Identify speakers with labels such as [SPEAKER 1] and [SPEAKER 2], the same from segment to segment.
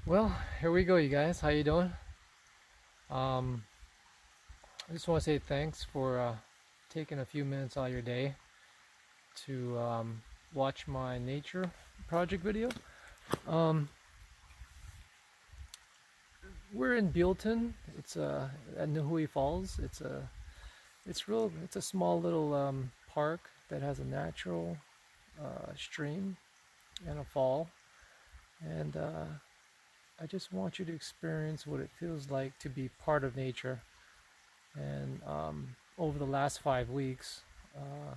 [SPEAKER 1] Well, here we go, you guys. How you doing? Um, I just want to say thanks for taking a few minutes out of your day to watch my nature project video. Um, we're in Buellton. It's at Nojoqui Falls. It's a small little park that has a natural stream and a fall, and I just want you to experience what it feels like to be part of nature. And over the last 5 weeks, uh,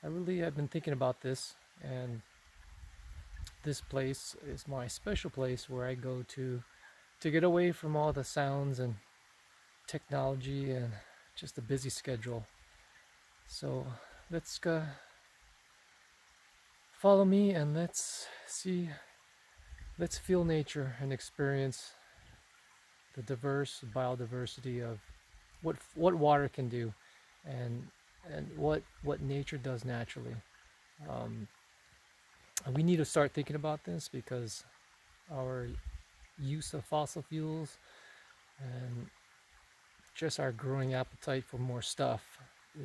[SPEAKER 1] I've been thinking about this, and this place is my special place where I go to get away from all the sounds and technology and just a busy schedule. So let's follow me and let's feel nature and experience the diverse biodiversity of what water can do, and what nature does naturally. Um, we need to start thinking about this because our use of fossil fuels and just our growing appetite for more stuff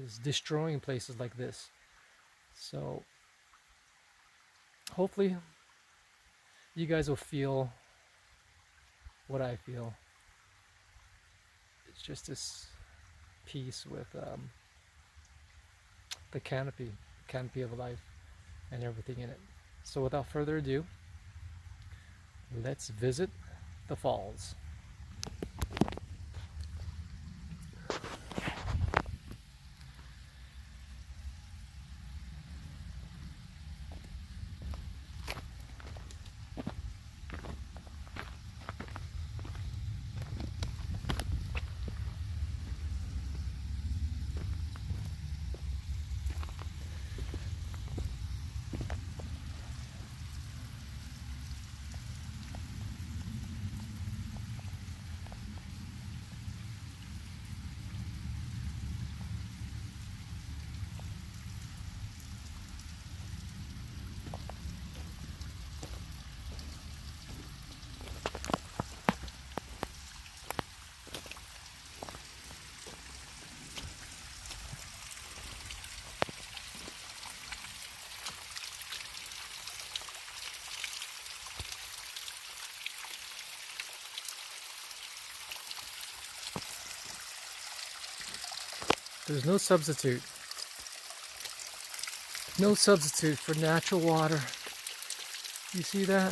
[SPEAKER 1] is destroying places like this. So hopefully you guys will feel what I feel. It's just this peace with the canopy of life and everything in it. So without further ado, let's visit the falls. There's no substitute for natural water. You see that?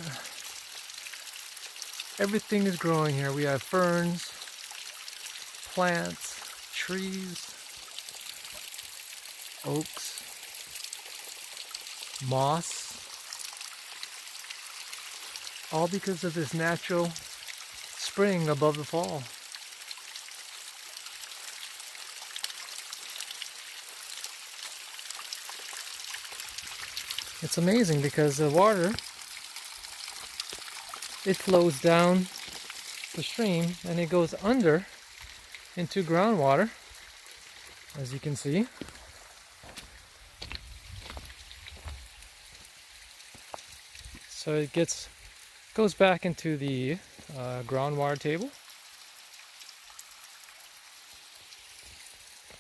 [SPEAKER 1] Everything is growing here. We have ferns, plants, trees, oaks, moss, all because of this natural spring above the fall. It's amazing because the water, it flows down the stream and it goes under into groundwater, as you can see. So it goes back into the groundwater table,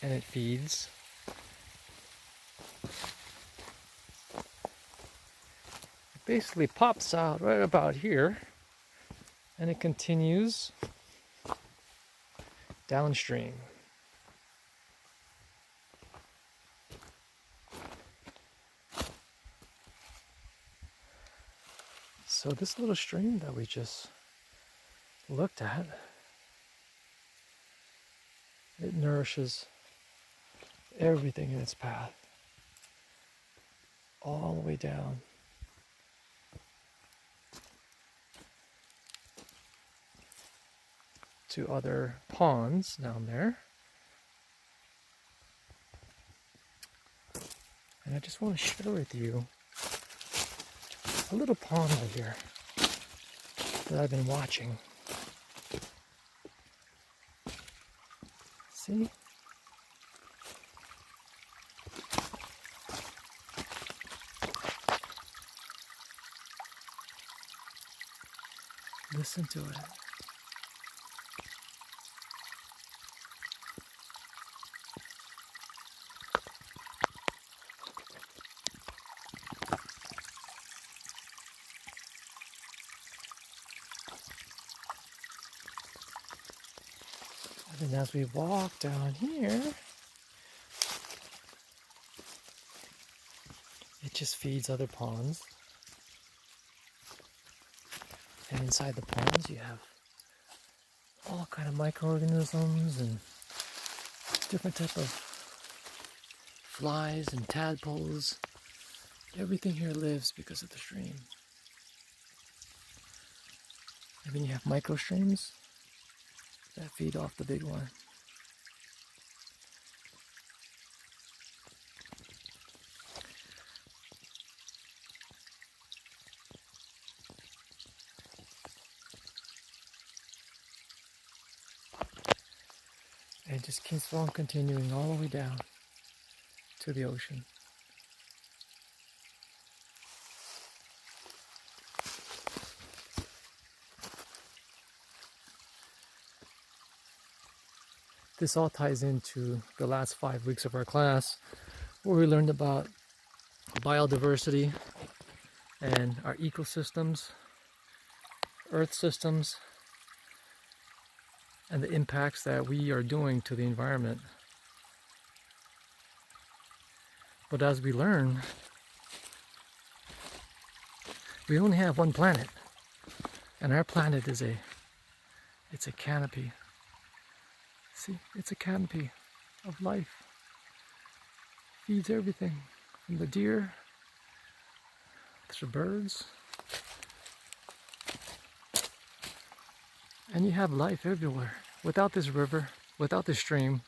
[SPEAKER 1] and it feeds. It basically pops out right about here, and it continues downstream. So this little stream that we just looked at, it nourishes everything in its path, all the way down to other ponds down there. And I just want to share with you a little pond right here that I've been watching. See? Listen to it. And then as we walk down here, it just feeds other ponds. And inside the ponds you have all kind of microorganisms and different type of flies and tadpoles. Everything here lives because of the stream. And then you have micro streams that feed off the big one. And it just keeps on continuing all the way down to the ocean. This all ties into the last 5 weeks of our class, where we learned about biodiversity and our ecosystems, earth systems, and the impacts that we are doing to the environment. But as we learn, we only have one planet, and our planet is it's a canopy. See, it's a canopy of life. Feeds everything from the deer to the birds. And you have life everywhere. Without this river, without this stream,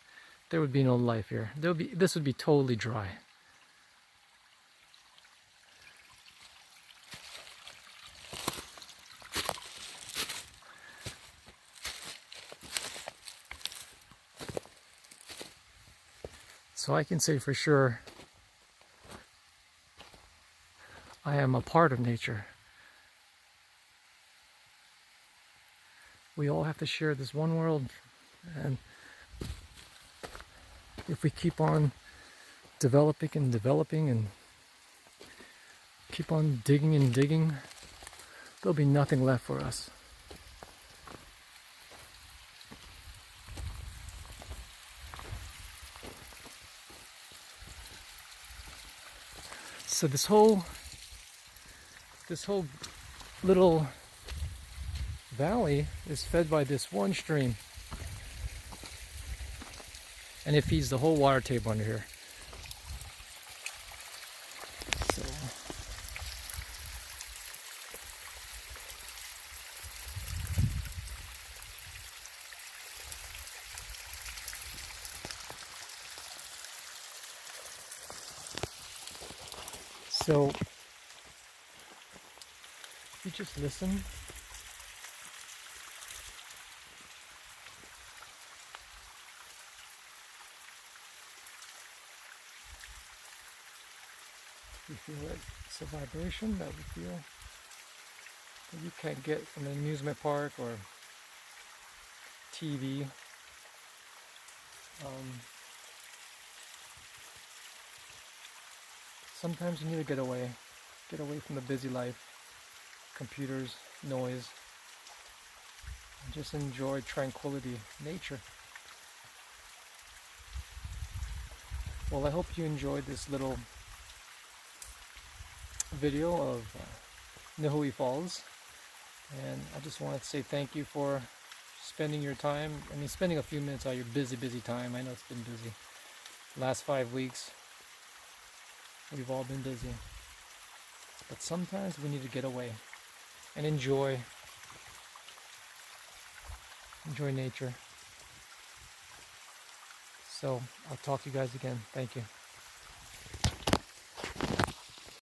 [SPEAKER 1] there would be no life here. This would be totally dry. So I can say for sure, I am a part of nature. We all have to share this one world, and if we keep on developing and developing and keep on digging and digging, there'll be nothing left for us. So this whole little valley is fed by this one stream, and it feeds the whole water table under here. So if you just listen, you feel it. It's a vibration that we feel that you can't get from an amusement park or TV. Sometimes you need to get away from the busy life, computers, noise, and just enjoy tranquility, nature. Well, I hope you enjoyed this little video of Nojoqui Falls, and I just wanted to say thank you for spending your time. I mean, spending a few minutes out of your busy time. I know it's been busy. Last 5 weeks, we've all been busy. But sometimes we need to get away and enjoy nature. So I'll talk to you guys again. Thank you.